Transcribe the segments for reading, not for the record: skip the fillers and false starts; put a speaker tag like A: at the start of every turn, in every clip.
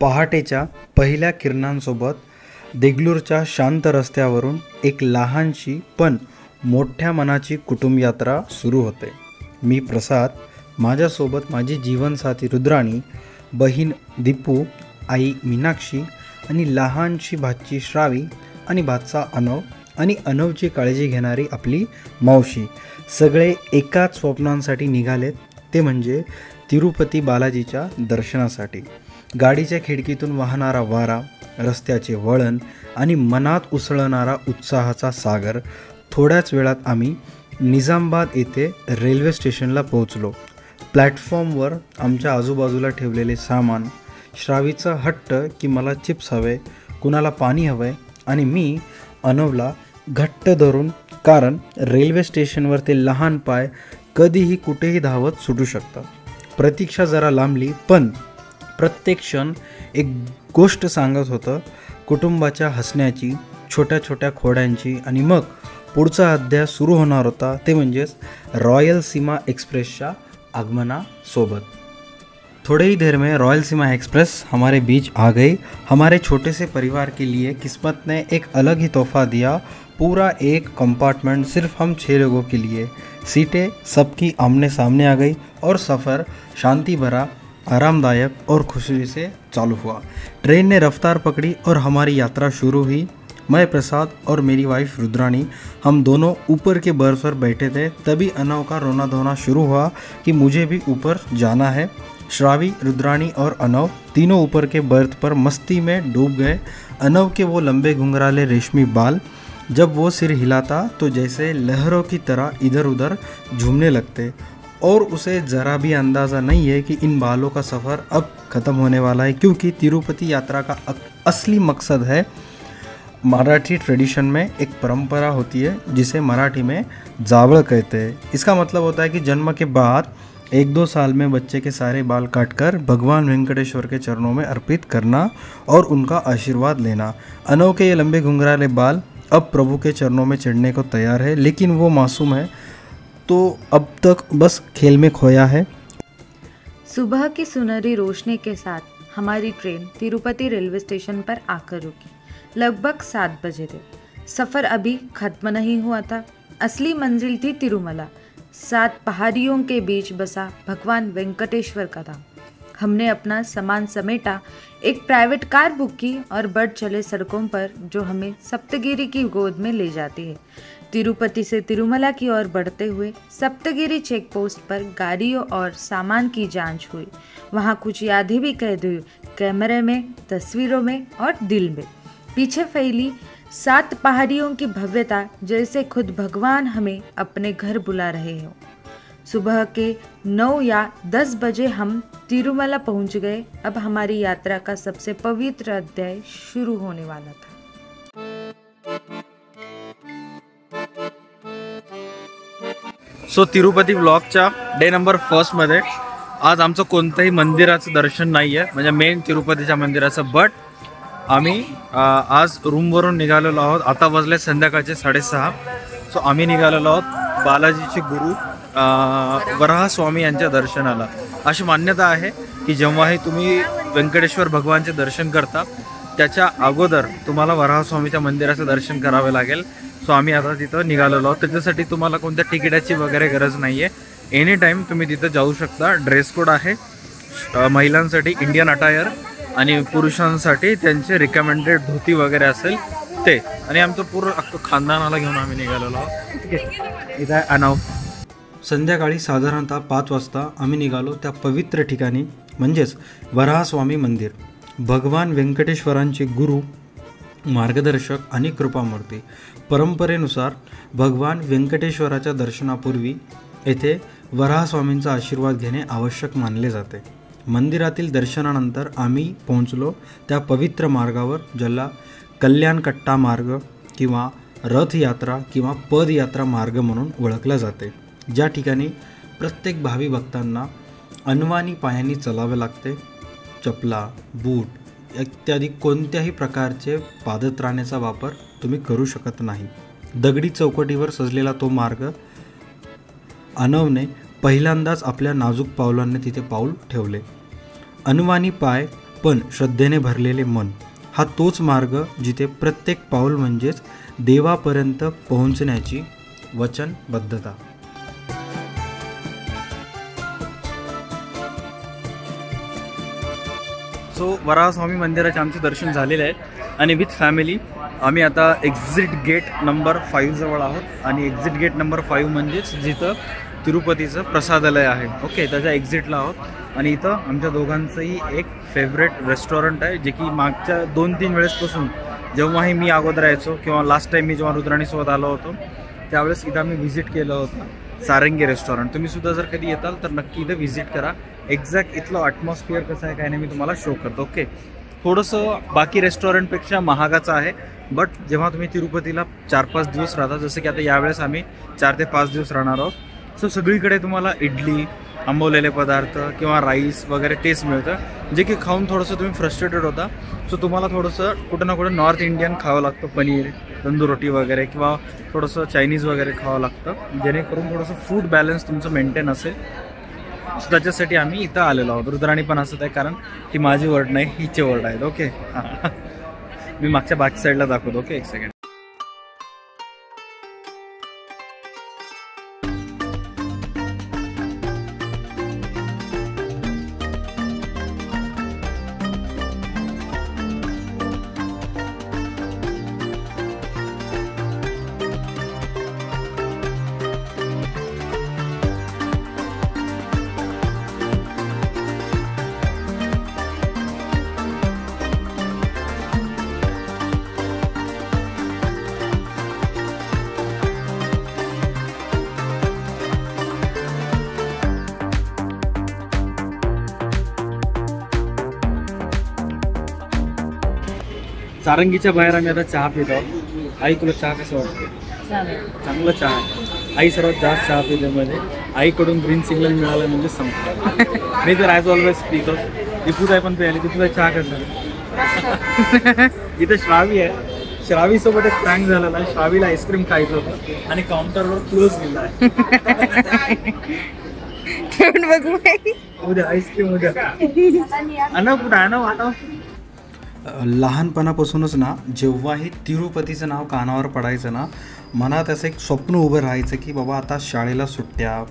A: पहाटेच्या पहिल्या किरणांसोबत देगलूरच्या शांत रस्त्यावरून एक लहानशी पण मोठ्या मनाची कुटुंब यात्रा सुरू होते. मी प्रसाद, माझ्यासोबत माझी जीवनसाथी रुद्राणी, बहीण दीपू, आई मीनाक्षी आणि लहानशी भाची श्रावी आणि भाचा अनव आणि अनवची काळजी घेणारी आपली मावशी, सगळे एकाच स्वप्नांसाठी निघालेत, ते म्हणजे तिरुपती बालाजीच्या दर्शनासाठी. गाडीच्या खिडकीतून वाहणारा वारा, रस्त्याचे वळण आणि मनात उसळणारा उत्साहाचा सागर. थोड्याच वेळात आम्ही निजामाबाद येथे रेल्वे स्टेशनला पोहोचलो. प्लॅटफॉर्मवर आमच्या आजूबाजूला ठेवलेले सामान, श्रावीचा हट्ट की मला चिप्स हवे, कुणाला पाणी हवंय, आणि मी अनवला घट्ट धरून, कारण रेल्वे स्टेशनवर ते लहान पाय कधीही कुठेही धावत सुटू शकतात. प्रतीक्षा जरा लांबली, पण प्रत्येक क्षण एक गोष्ट सांगत होतं, कुटुंबाच्या हसण्याची, छोट्या छोट्या खोड्यांची. आणि मग पुढचा अध्याय सुरू होणार होता, ते म्हणजेच रॉयल सीमा एक्सप्रेसच्या आगमनासोबत. थोड़े ही देर में रॉयल सीमा एक्सप्रेस हमारे बीच आ गई. हमारे छोटे से परिवार के लिए किस्मत ने एक अलग ही तोहफा दिया. पूरा एक कंपार्टमेंट सिर्फ हम 6 लोगों के लिए. सीटें सबकी आमने सामने आ गई और सफ़र शांति भरा, आरामदायक और खुशी से चालू हुआ. ट्रेन ने रफ्तार पकड़ी और हमारी यात्रा शुरू हुई. मैं प्रसाद और मेरी वाइफ रुद्राणी, हम दोनों ऊपर के बर्थ पर बैठे थे. तभी अनव का रोना धोना शुरू हुआ कि मुझे भी ऊपर जाना है. श्रावी, रुद्राणी और अनव तीनों ऊपर के बर्थ पर मस्ती में डूब गए. अनव के वो लंबे घुंघराले रेशमी बाल, जब वो सिर हिलाता तो जैसे लहरों की तरह इधर उधर झूमने लगते, और उसे ज़रा भी अंदाज़ा नहीं है कि इन बालों का सफ़र अब ख़त्म होने वाला है, क्योंकि तिरुपति यात्रा का असली मकसद है. मराठी ट्रेडिशन में एक परंपरा होती है जिसे मराठी में जावड़ कहते हैं. इसका मतलब होता है कि जन्म के बाद 1-2 साल में बच्चे के सारे बाल काटकर भगवान वेंकटेश्वर के चरणों में अर्पित करना और उनका आशीर्वाद लेना. अनव के ये लंबे घुंघराले बाल अब प्रभु के चरणों में चढ़ने को तैयार है, लेकिन वो मासूम है, तो अब तक बस खेल में खोया है.
B: सुबह की सुनहरी रोशनी के साथ हमारी ट्रेन तिरुपति रेलवे स्टेशन पर आकर रुकी. लगभग 7 बजे थे. सफ़र अभी खत्म नहीं हुआ था. असली मंजिल थी तिरुमला. 7 पहाड़ियों के बीच बसा भगवान वेंकटेश्वर का धाम. हमने अपना सामान समेटा, एक प्राइवेट कार बुक की और बढ़ चले सड़कों पर जो हमें सप्तगिरी की गोद में ले जाती है. तिरुपति से तिरुमला की ओर बढ़ते हुए सप्तगिरी चेक पोस्ट पर गाड़ियों और सामान की जांच हुई. वहाँ कुछ यादें भी कैद हुई, कैमरे में, तस्वीरों में और दिल में. पीछे फैली 7 पहाड़ियों की भव्यता, जैसे खुद भगवान हमें अपने घर बुला रहे हो. सुबह के 9 या 10 बजे हम तिरुमला पहुंच गए. अब हमारी यात्रा का सबसे पवित्र अध्याय शुरू होने वाला था.
C: सो तिरुपती ब्लॉगच्या डे नंबर 1 मध्ये आज आमचं कोणतंही मंदिराचं दर्शन नाही आहे, म्हणजे मेन तिरुपतीच्या मंदिराचं. बट आम्ही आज रूमवरून निघालेलो आहोत. आता वाजले संध्याकाळचे 6:30. सो आम्ही निघालेलो आहोत बालाजीचे गुरु वराहस्वामी यांच्या दर्शनाला. अशी मान्यता आहे की जेव्हाही तुम्ही व्यंकटेश्वर भगवानचे दर्शन करता, त्याच्या अगोदर तुम्हाला वराहस्वामीच्या मंदिराचं दर्शन करावे लागेल. सो आम्ही आता तिथं निघालेलो आहोत. त्याच्यासाठी तुम्हाला कोणत्या तिकिटाची वगैरे गरज नाही आहे. एनी टाईम तुम्ही तिथं जाऊ शकता. ड्रेस कोड आहे महिलांसाठी इंडियन अटायर आणि पुरुषांसाठी त्यांचे रिकमेंडेड धोती वगैरे असेल ते. आणि आमचं पूर्ण अख्खं खानदानाला घेऊन आम्ही निघालेलो आहोत. ठीक आहे, इथं आहे अनव.
A: संध्याकाळी साधारणतः 5 वाजता आम्ही निघालो त्या पवित्र ठिकाणी, म्हणजेच वराहस्वामी मंदिर. भगवान व्यंकटेश्वरांचे गुरु, मार्गदर्शक आणि कृपामूर्ती. परंपरेनुसार भगवान व्यंकटेश्वराच्या दर्शनापूर्वी येथे वराहस्वामींचा आशीर्वाद घेणे आवश्यक मानले जाते. मंदिरातील दर्शनानंतर आम्ही पोहोचलो त्या पवित्र मार्गावर, ज्याला कल्याणकट्टा मार्ग किंवा रथयात्रा किंवा पदयात्रा मार्ग म्हणून ओळखला जाते, ज्या ठिकाणी प्रत्येक भावी भक्तांना अनवाणी पायांनी चालावे लागते. चपला, बूट इत्यादी कोणत्याही प्रकारचे पादत्राणाचा वापर तुम्ही करू शकत नाही. दगडी चौकटीवर सजलेला तो मार्ग अनवने पहिल्यांदाच आपल्या नाजूक पावलांनी तिथे पाऊल ठेवले. अनवाणी पाय पण श्रद्धेने भरलेले मन, हा तोच मार्ग जिथे प्रत्येक पाऊल म्हणजेच देवापर्यंत पोहोचण्याची वचनबद्धता.
C: सो वराहस्वामी मंदिराचे आमचे दर्शन झालेले आहे आणि विथ फॅमिली आम्ही आता एक्झिट गेट नंबर 5 जवळ आहोत. आणि एक्झिट गेट नंबर 5 म्हणजेच जिथं तिरुपतीचं प्रसादालय आहे. ओके, त्याच्या एक्झिटला आहोत. आणि इथं आमच्या दोघांचंही एक फेवरेट रेस्टॉरंट आहे, जे की मागच्या 2-3 वेळेसपासून जेव्हाही मी अगोदर यायचो किंवा लास्ट टाईम मी जेव्हा रुद्राणीसोबत आलो होतो त्यावेळेस इथं आम्ही व्हिजिट केलं होतं, सारंगी रेस्टॉरंट. तुम्ही सुद्धा जर कधी येताल तर नक्की इथं व्हिजिट करा. एक्झॅक्ट इथलं ॲटमॉस्फिअर कसं आहे काय नाही मी तुम्हाला शो करतो. ओके, थोडंसं बाकी रेस्टॉरंटपेक्षा महागाचं आहे, बट जेव्हा तुम्ही तिरुपतीला 4-5 दिवस राहता, जसं की आता यावेळेस आम्ही 4 ते 5 दिवस राहणार आहोत, सो सगळीकडे तुम्हाला इडली, आंबवलेले पदार्थ किंवा राईस वगैरे तेच मिळतं, जे की खाऊन थोडंसं तुम्ही फ्रस्ट्रेटेड होता. सो तुम्हाला थोडंसं कुठं ना कुठं नॉर्थ इंडियन खावं लागतं, पनीर, तंदूर रोटी वगैरे किंवा थोडंसं चायनीज वगैरे खावं लागतं, जेणेकरून थोडंसं फूड बॅलन्स तुमचं मेंटेन असेल. सो त्याच्यासाठी आम्ही इथं आलेलो आहोत. रुद्राणी पण असत आहे, कारण ही माझी वर्ड नाही, हिचे वर्ड आहेत. ओके, मी मागच्या बाकी साईडला दाखवतो. ओके, एक सेकंड. सारंगीच्या बाहेर आम्ही आता चहा पितो. आई, तुला चहा कसं वाटतं? चांगलं चहा आहे. आई सर्वात जास्त चहा पिते मध्ये. आईकडून ग्रीन सिग्नल मिळाला म्हणजे संपलं. मी तर ॲज ऑलवेज पितो. दिपूताई पण प्यायली. दिपूताई चहा कसा? इथं श्रावी आहे. श्रावीसोबत एक प्रँक झालेला आहे. श्रावीला आईस्क्रीम खायचं होतं आणि काउंटरवर क्लोज गेला आहे. उद्या आईस्क्रीम उद्या आणा, कुठं आणा.
A: लहानपणापासूनच ना, जेव्हाही तिरुपतीचं नाव कानावर पडायचं ना, मनात असं एक स्वप्न उभं राहायचं की बाबा आता शाळेला सुट्ट्या,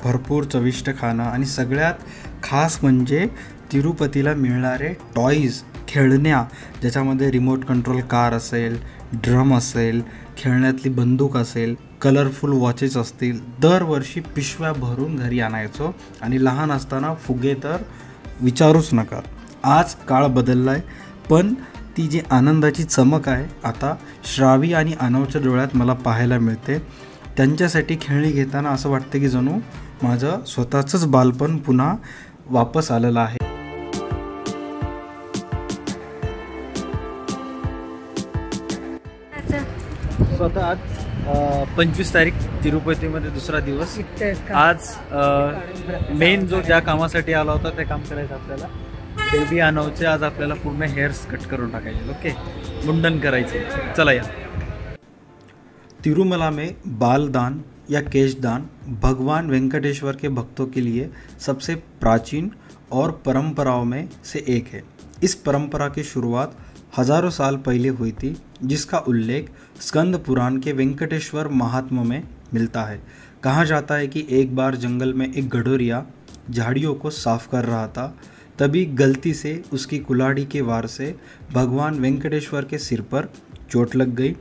A: भरपूर चविष्ट खाणं आणि सगळ्यात खास म्हणजे तिरुपतीला मिळणारे टॉईज, खेळण्या, ज्याच्यामध्ये रिमोट कंट्रोल कार असेल, ड्रम असेल, खेळण्यातली बंदूक असेल, कलरफुल वॉचेस असतील. दरवर्षी पिशव्या भरून घरी आणायचो आणि लहान असताना फुगे तर विचारूच नका. आज काळ बदलला आहे, पण ती जी आनंदाची चमक आहे आता श्रावी आणि अनवच्या डोळ्यात मला पाहायला मिळते. त्यांच्यासाठी खेळणी घेताना असं वाटतं की जणू माझं स्वतःचंच बालपण पुन्हा वापस आलेलं आहे.
C: स्वतः आज 25 तारीख तिरुपतीमध्ये दुसरा दिवस. आज मेन जो ज्या कामासाठी आला होता ते काम करायचं आपल्याला. बेबी अनवचे आज आपल्याला पूर्ण हेअर्स कट करून टाकायचे. ओके, मुंडन करायचे. चला या.
A: तिरुमला में बालदान या केशदान भगवान वेंकटेश्वर के भक्तों के लिए सबसे प्राचीन और परंपराओं में से एक है. इस परंपरा की शुरुआत हजारों साल पहले हुई थी, जिसका उल्लेख स्कंद पुराण के वेंकटेश्वर महात्म्य में मिलता है. कहा जाता है कि एक बार जंगल में एक गडोरिया झाड़ियों को साफ कर रहा था. तभी गलती से उसकी कुल्हाड़ी के वार से भगवान वेंकटेश्वर के सिर पर चोट लग गई.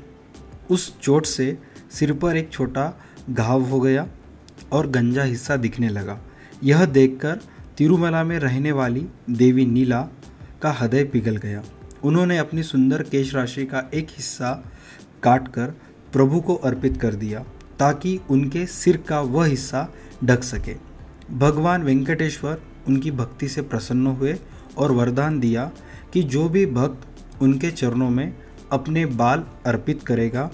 A: उस चोट से सिर पर एक छोटा घाव हो गया और गंजा हिस्सा दिखने लगा. यह देखकर तिरुमला में रहने वाली देवी नीला का हृदय पिघल गया. उन्होंने अपनी सुंदर केश राशि का एक हिस्सा काटकर प्रभु को अर्पित कर दिया ताकि उनके सिर का वह हिस्सा ढक सके. भगवान वेंकटेश्वर उनकी भक्ति से प्रसन्न हुए और वरदान दिया कि जो भी भक्त उनके चरणों में अपने बाल अर्पित करेगा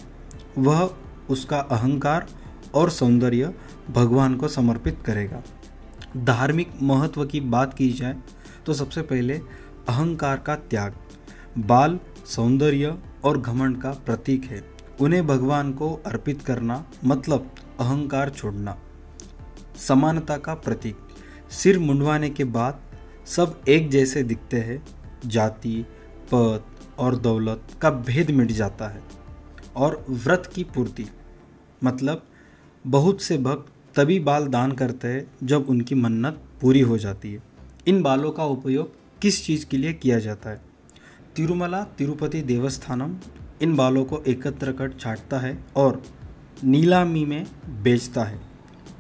A: वह उसका अहंकार और सौंदर्य भगवान को समर्पित करेगा. धार्मिक महत्व की बात की जाए तो सबसे पहले अहंकार का त्याग. बाल सौंदर्य और घमंड का प्रतीक है. उन्हें भगवान को अर्पित करना मतलब अहंकार छोड़ना. समानता का प्रतीक. सिर मुंडवाने के बाद सब एक जैसे दिखते हैं. जाति, पद और दौलत का भेद मिट जाता है। और व्रत की पूर्ति मतलब बहुत से भक्त तभी बाल दान करते हैं जब उनकी मन्नत पूरी हो जाती है। इन बालों का उपयोग किस चीज़ के लिए किया जाता है? तिरुमला तिरुपति देवस्थानम इन बालों को एकत्र कर छांटता है और नीलामी में बेचता है।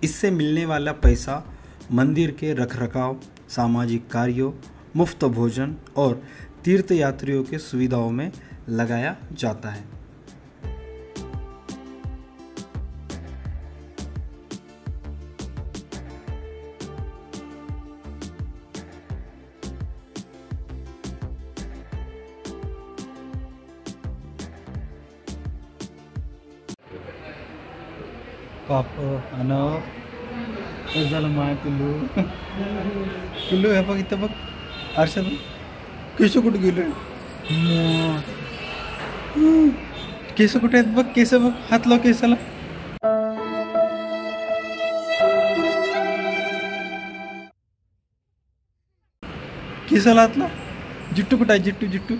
A: इससे मिलने वाला पैसा मंदिर के रखरखाव, सामाजिक कार्यों, मुफ्त भोजन और तीर्थयात्रियों के सुविधाओं में लगाया जाता है। पाप आणि कसं झालं माय पिल्लू पिल्लू हे बघ इथं बघ आरशात केस कुठे गेले? केस कुठे आहेत बघ, केस बघ, हात लाव केसाला. केसाला हात लाव. जिट्टू कुठं आहे? जिट्टू जिट्टू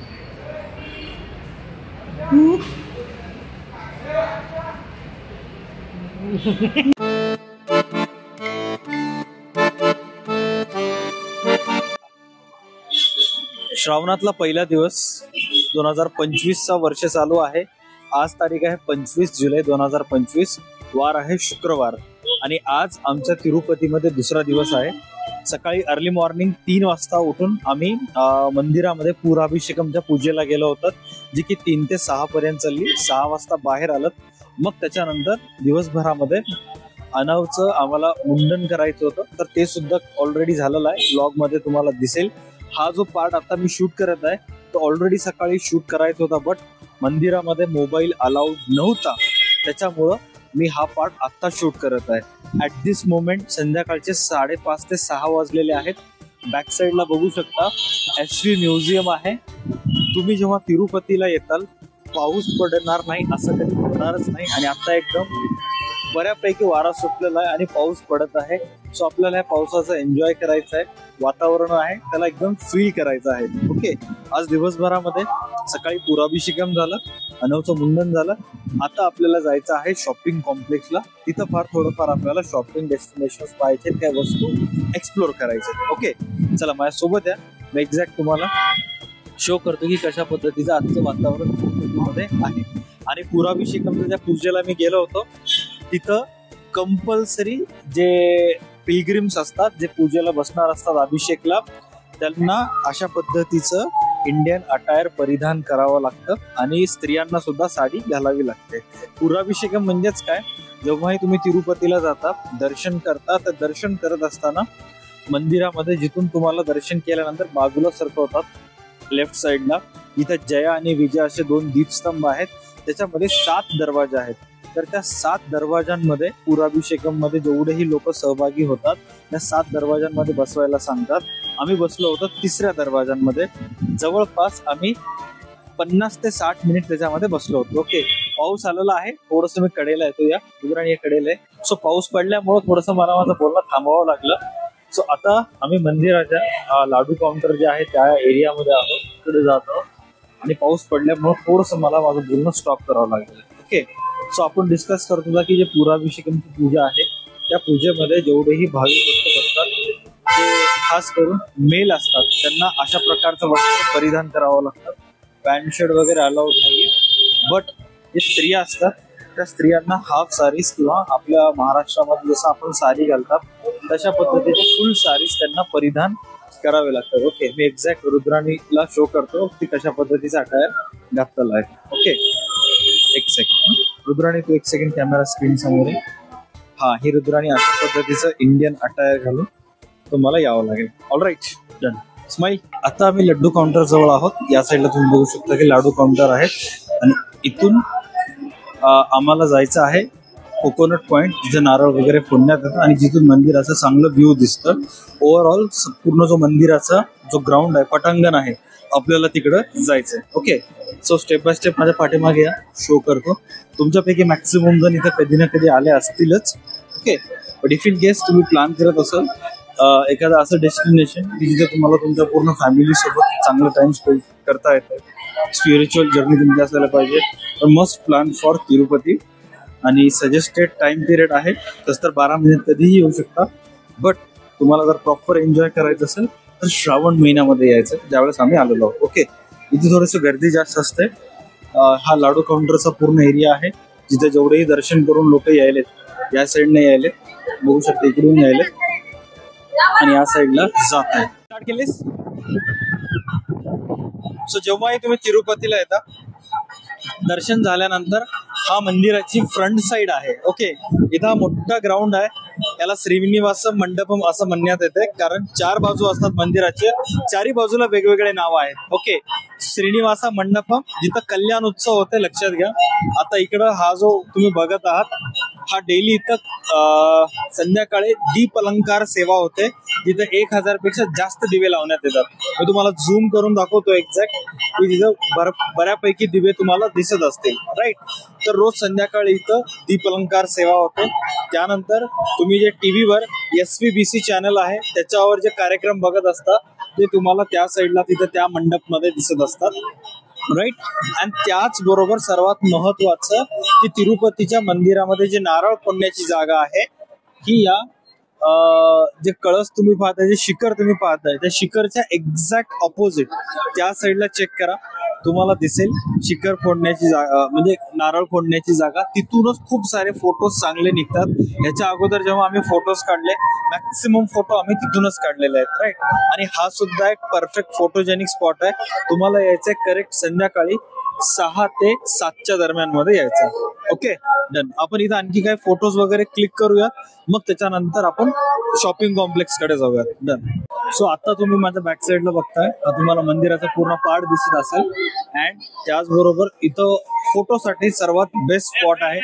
C: श्रावणातला पहिला दिवस 2025चा वर्ष चालू आहे. आज तारीख आहे 25 जुलै 2025. वार आहे शुक्रवार आणि आज आमच्या तिरुपतीमध्ये दुसरा दिवस आहे. सकाळी अर्ली मॉर्निंग 3 वाजता उठून आम्ही मंदिरामध्ये पूराभिषेकमच्या पूजेला गेलो होतो, जी की 3 ते 6 पर्यंत चालली. 6 वाजता बाहेर आलं. मग त्याच्यानंतर दिवसभरामध्ये अनवचं आम्हाला मुंडन करायचं होतं, तर ते सुद्धा ऑलरेडी झालेलं आहे. ब्लॉग मध्ये तुम्हाला दिसेल. हा जो पार्ट आता मी शूट करत आहे तो ऑलरेडी सकाळी शूट करायचा होता, बट मंदिरामध्ये मोबाईल अलाउड नव्हता, त्याच्यामुळं मी हा पार्ट आत्ता शूट करत आहे. ऍट दिस मोमेंट संध्याकाळचे 5:30 ते 6 वाजलेले आहेत. बॅक साईडला बघू शकता SV म्युझियम आहे. तुम्ही जेव्हा तिरुपतीला येताल पाऊस पडणार नाही असं कधी होणारच नाही, आणि आता एकदम बऱ्यापैकी वारा सुटलेला आहे आणि पाऊस पडत आहे. सो आपल्याला या पावसाचा एन्जॉय करायचा आहे. वातावरण आहे त्याला एकदम फील करायचं आहे. ओके, आज दिवसभरामध्ये सकाळी पुराभिषेकम झालं, अनवचं मुंडन झालं. आता आपल्याला जायचं आहे शॉपिंग कॉम्प्लेक्सला. तिथं फार थोडंफार आपल्याला शॉपिंग डेस्टिनेशन पाहायचे, त्या वस्तू एक्सप्लोर करायचे. ओके, चला माझ्यासोबत या. मी एक्झॅक्ट तुम्हाला शो करतो की कशा पद्धतीचं आजचं वातावरण तिरुपतीमध्ये आहे. आणि पुराभिषेकमच्या ज्या पूजेला मी गेलो होतो तिथं कंपल्सरी जे पिलग्रिम्स असतात, जे पूजेला बसणार असतात अभिषेकला, त्यांना अशा पद्धतीचं इंडियन अटायर परिधान करावं लागतं आणि स्त्रियांना सुद्धा साडी घालावी लागते. पुराभिषेकम म्हणजेच काय, जेव्हाही तुम्ही तिरुपतीला जाता दर्शन करता, तर दर्शन करत असताना मंदिरामध्ये जिथून तुम्हाला दर्शन केल्यानंतर बाजूला सरकवतात लेफ्ट साईडला, इथं जया आणि विजय असे 2 दीपस्तंभ आहेत. त्याच्यामध्ये 7 दरवाजे आहेत. तर त्या 7 दरवाजांमध्ये पुराभिषेकम मध्ये जेवढेही लोक सहभागी होतात त्या 7 दरवाजांमध्ये बसवायला सांगतात. आम्ही बसलो होतो 3ऱ्या दरवाजांमध्ये. जवळपास आम्ही 50 ते 60 मिनिट त्याच्यामध्ये बसलो होतो. ओके, पाऊस आलेला आहे. थोडस मी कडेला येतो, या गुजराणी या कडेला आहे. सो पाऊस पडल्यामुळे थोडस मला माझं बोलणं थांबवावं लागलं. सो आता आम्ही मंदिराच्या लाडू काउंटर जे आहे त्या एरियामध्ये आहोत, तिकडे जातो. आणि पाऊस पडल्यामुळे थोडस मला माझं बोलणं स्टॉप करावं लागलं. ओके, सो आपण डिस्कस करत होता की जे पुराभिषेकमची पूजा आहे त्या पूजेमध्ये जेवढेही भाविक भक्त बसतात, जे खास करून मेल असतात, त्यांना अशा प्रकारचं वस्त्र परिधान करावं लागतं. पॅन्ट शर्ट वगैरे अलाउड नाहीये. बट जे स्त्रिया असतात त्या स्त्रियांना हाफ सारीज किंवा आपल्या महाराष्ट्रामध्ये जसं आपण साडी घालतात तशा पद्धतीचे फुल सारीज त्यांना परिधान करावे लागतात. ओके, मी एक्झॅक्ट रुद्राणीला शो करतो की कशा पद्धतीचा अटायर घातलेला आहे. ओके, एक सेकंड रुद्राणी, तू 1 सेकंड कॅमेरा स्क्रीन समोर आहे. हा, ही रुद्राणी अशा पद्धतीचं इंडियन अटायर घालून तुम्हाला यावं लागेल. All right, done. स्माईल. आता आम्ही लड्डू काउंटर जवळ आहोत. या साईडला तुम्ही बघू शकता की लाडू काउंटर आहेत आणि इथून आम्हाला जायचं आहे कोकोनट पॉइंट, जिथे नारळ वगैरे फोडण्यात येतात आणि जिथून मंदिराचं चांगलं व्ह्यू दिसतं. ओव्हरऑल पूर्ण जो मंदिराचा जो ग्राउंड आहे, पटांगण आहे, आपल्याला तिकडं जायचंय. Okay, so step by step माझ्या पाठीमागे या, शो करतो. तुमच्यापैकी मॅक्सिमम जण इथं कधी ना कधी आले असतीलच. Okay, but if in case तुम्ही प्लॅन करत असाल एखादं असं डेस्टिनेशन की जिथे तुम्हाला तुमच्या पूर्ण फॅमिलीसोबत चांगलं टाइम स्पेंड करता येतं, स्पिरिच्युअल जर्नी तुमची असायला पाहिजे, तर मस्ट प्लॅन फॉर तिरुपती. आणि सजेस्टेड टाइम पिरियड आहे तसं तर 12 महिन्यात कधीही येऊ शकता, बट तुम्हाला जर प्रॉपर एन्जॉय करायचं असेल तर श्रावण महिन्यामध्ये यायचं, ज्यावेळेस आम्ही आलेलो आहोत. ओके, इथे थोडंसं गर्दी जास्त असते. हा लाडू काउंटरचा पूर्ण एरिया आहे जिथे जेवढेही दर्शन करून लोक यायलेत, या साईडने यायलेत, बघू शकता इकडून यायलेत आणि या साईडला जात आहेत. स्टार्ट केलीस. सो जेव्हाही तुम्ही तिरुपतीला येता, दर्शन झाल्यानंतर हा मंदिराची फ्रंट साइड आहे. ओके, इथं हा मोठा ग्राउंड आहे, याला श्रीनिवास मंडपम असं म्हणण्यात येते, कारण 4 बाजू असतात मंदिराचे, 4ही बाजूला वेगवेगळे नाव आहेत. ओके, श्रीनिवास मंडपम जिथं कल्याण उत्सव होते, लक्षात घ्या. आता इकडं हा जो तुम्ही बघत आहात, हा डेली इथं संध्याकाळी दीप अलंकार सेवा होते, जिथं 1000 पेक्षा जास्त दिवे लावण्यात येतात. मी तुम्हाला झूम करून दाखवतो एक्झॅक्ट, की तिथं बऱ्यापैकी दिवे तुम्हाला दिसत असतील, राईट. तर रोज संध्याकाळी इथं दीप अलंकार सेवा होते. त्यानंतर तुम्ही जे टीव्हीवर SVBC चॅनल आहे त्याच्यावर जे कार्यक्रम बघत असता ते तुम्हाला त्या साईडला तिथं त्या मंडपमध्ये दिसत असतात, राईट. आणि त्याचबरोबर सर्वात महत्वाचं की तिरुपतीच्या मंदिरामध्ये जे नारळ फोडण्याची जागा आहे, ही या जे कळस तुम्ही पाहताय, जे शिखर तुम्ही पाहताय, त्या शिखरच्या एक्झॅक्ट ऑपोजिट त्या साईडला चेक करा, तुम्हाला दिसेल शिखर फोडण्याची जागा, म्हणजे नारळ फोडण्याची जागा. तिथूनच खूप सारे फोटोज चांगले निघतात. याच्या अगोदर जेव्हा आम्ही फोटोज काढले, मॅक्सिमम फोटो आम्ही तिथूनच काढलेले आहेत, राईट. आणि हा सुद्धा एक परफेक्ट फोटोजेनिक स्पॉट आहे. तुम्हाला यायचंय करेक्ट संध्याकाळी 6 ते 7च्या दरम्यान मध्ये यायचं. Okay, done. आपण इथं आणखी काय फोटोज वगैरे क्लिक करूयात, मग त्याच्यानंतर आपण शॉपिंग कॉम्प्लेक्स कडे जाऊयात. डन. सो आता तुम्ही माझ्या बॅक साईडला बघताय, तुम्हाला मंदिराचा पूर्ण पार्ट दिसत असेल. अँड त्याचबरोबर इथं फोटोसाठी सर्वात बेस्ट स्पॉट आहे.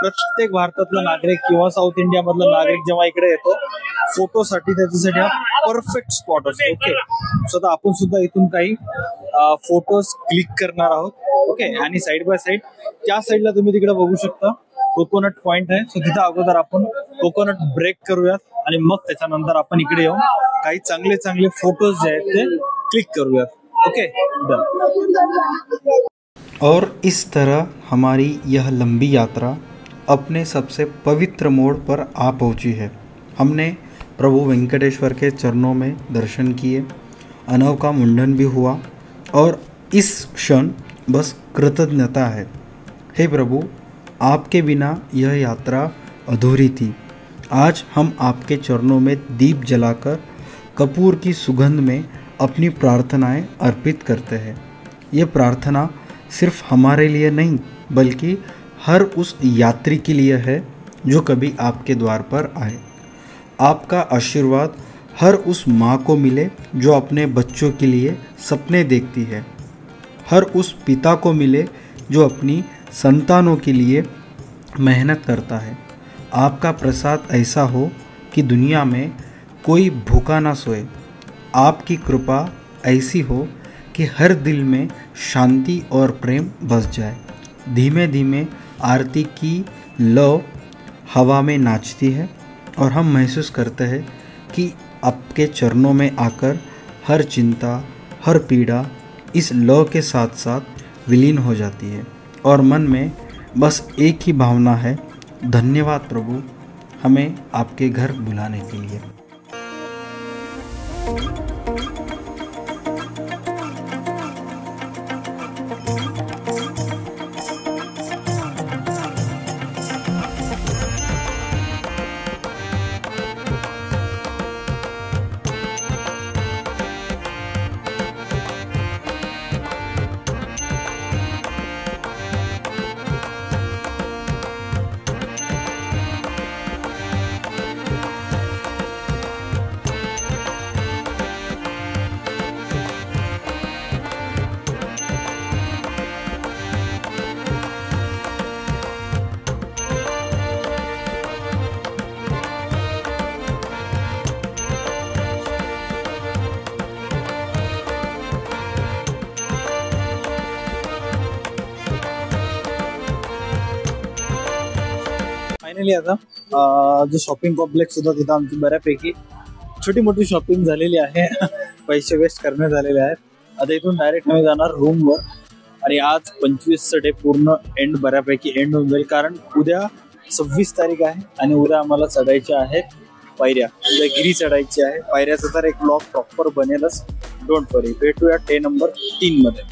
C: प्रत्येक भारतातला नागरिक किंवा साऊथ इंडिया मधला नागरिक जेव्हा इकडे येतो फोटोसाठी, त्याच्यासाठी हा परफेक्ट स्पॉट असतो. ओके, सो आता आपण सुद्धा इथून काही फोटोज क्लिक करणार आहोत. ओके, आणि साईड बाय साईड त्या साईडला तुम्ही तिकडे बघू शकता कोकोनट पॉइंट आहे. सो तिथं अगोदर आपण कोकोनट ब्रेक करूयात आणि मग त्याच्यानंतर आपण इकडे येऊन काही चांगले चांगले फोटोज जे आहेत ते क्लिक करूयात. Okay, done.
A: और इस तरह हमारी यह लंबी यात्रा अपने सबसे पवित्र मोड़ पर आ पहुंची है. हमने प्रभु वेंकटेश्वर के चरणों में दर्शन किए, अनव का मुंडन भी हुआ और इस क्षण बस कृतज्ञता है. हे प्रभु, आपके बिना यह यात्रा अधूरी थी. आज हम आपके चरणों में दीप जलाकर कपूर की सुगंध में अपनी प्रार्थनाएं अर्पित करते हैं. ये प्रार्थना सिर्फ हमारे लिए नहीं बल्कि हर उस यात्री के लिए है जो कभी आपके द्वार पर आए. आपका आशीर्वाद हर उस माँ को मिले जो अपने बच्चों के लिए सपने देखती है, हर उस पिता को मिले जो अपनी संतानों के लिए मेहनत करता है. आपका प्रसाद ऐसा हो कि दुनिया में कोई भूखा ना सोए. आपकी कृपा ऐसी हो कि हर दिल में शांति और प्रेम बस जाए. धीमे धीमे आरती की लौ हवा में नाचती है और हम महसूस करते हैं कि आपके चरणों में आकर हर चिंता, हर पीड़ा इस लौ के साथ साथ विलीन हो जाती है और मन में बस एक ही भावना है, धन्यवाद प्रभु, हमें आपके घर बुलाने के लिए.
C: फायनली आता जे शॉपिंग कॉम्प्लेक्स होता तिथं आमची बऱ्यापैकी छोटी मोठी शॉपिंग झालेली आहे. पैसे वेस्ट करण्यात आलेले आहेत. आता इथून डायरेक्ट आम्ही जाणार रूमवर. आणि आज 25चं डे पूर्ण एंड बऱ्यापैकी एंड होऊन जाईल, कारण उद्या 26 तारीख आहे आणि उद्या आम्हाला चढायच्या आहेत पायऱ्या. उद्या गिरी चढायची आहे. पायऱ्याचा तर एक ब्लॉग प्रॉपर बनेलच. डोंट वरी. भेटूया डे नंबर 3 मध्ये.